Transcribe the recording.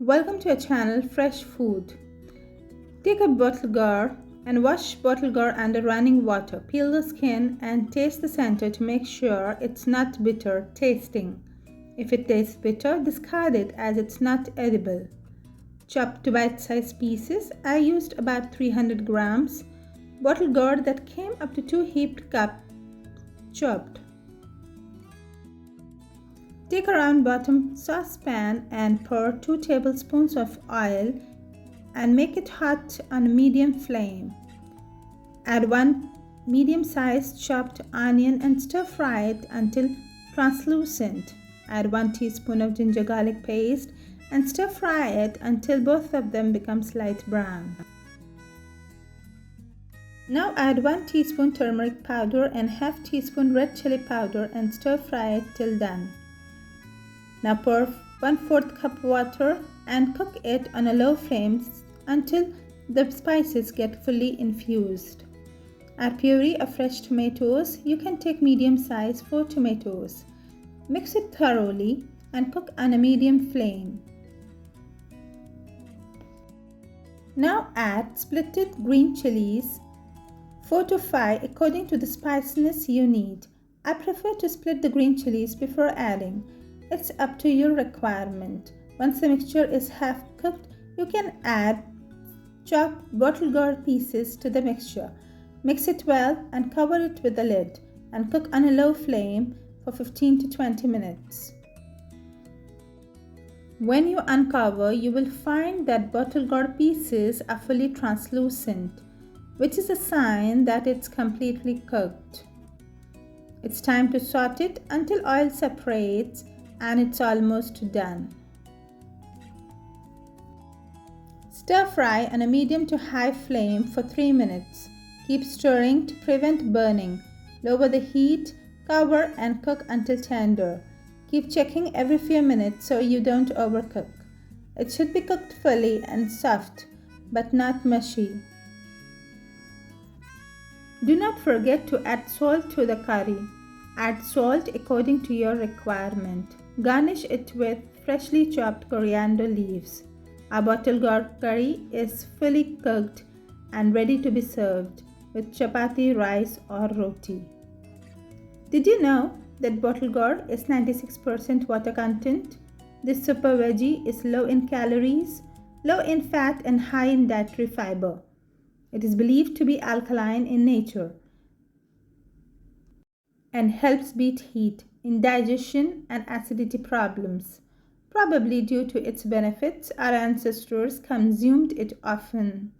Welcome to our channel Fresh Food. Take a bottle gourd and wash bottle gourd under running water. Peel the skin and taste the center to make sure it's not bitter tasting. If it tastes bitter, discard it as it's not edible. Chop to bite-sized pieces. I used about 300 grams. Bottle gourd that came up to 2 heaped cup chopped. Take a round bottom saucepan and pour 2 tablespoons of oil and make it hot on a medium flame. Add 1 medium-sized chopped onion and stir-fry it until translucent. Add 1 teaspoon of ginger garlic paste and stir-fry it until both of them become light brown. Now add 1 teaspoon turmeric powder and half teaspoon red chili powder and stir-fry it till done. Now pour 1/4 cup water and cook it on a low flame until the spices get fully infused. Add puree of fresh tomatoes. You can take medium-sized 4 tomatoes. Mix it thoroughly and cook on a medium flame. Now add splitted green chilies, 4 to 5 according to the spiciness you need. I prefer to split the green chilies before adding. It's up to your requirement. Once the mixture is half cooked, you can add chopped bottle gourd pieces to the mixture. Mix it well and cover it with the lid and cook on a low flame for 15 to 20 minutes. When you uncover, you will find that bottle gourd pieces are fully translucent, which is a sign that it's completely cooked. It's time to saute it until oil separates and it's almost done. Stir fry on a medium to high flame for 3 minutes. Keep stirring to prevent burning. Lower the heat, cover and cook until tender. Keep checking every few minutes so you don't overcook. It should be cooked fully and soft, but not mushy. Do not forget to add salt to the curry. Add salt according to your requirement. Garnish it with freshly chopped coriander leaves. Our bottle gourd curry is fully cooked and ready to be served with chapati, rice or roti. Did you know that bottle gourd is 96% water content? This super veggie is low in calories, low in fat and high in dietary fiber. It is believed to be alkaline in nature and helps beat heat, indigestion and acidity problems. Probably due to its benefits, our ancestors consumed it often.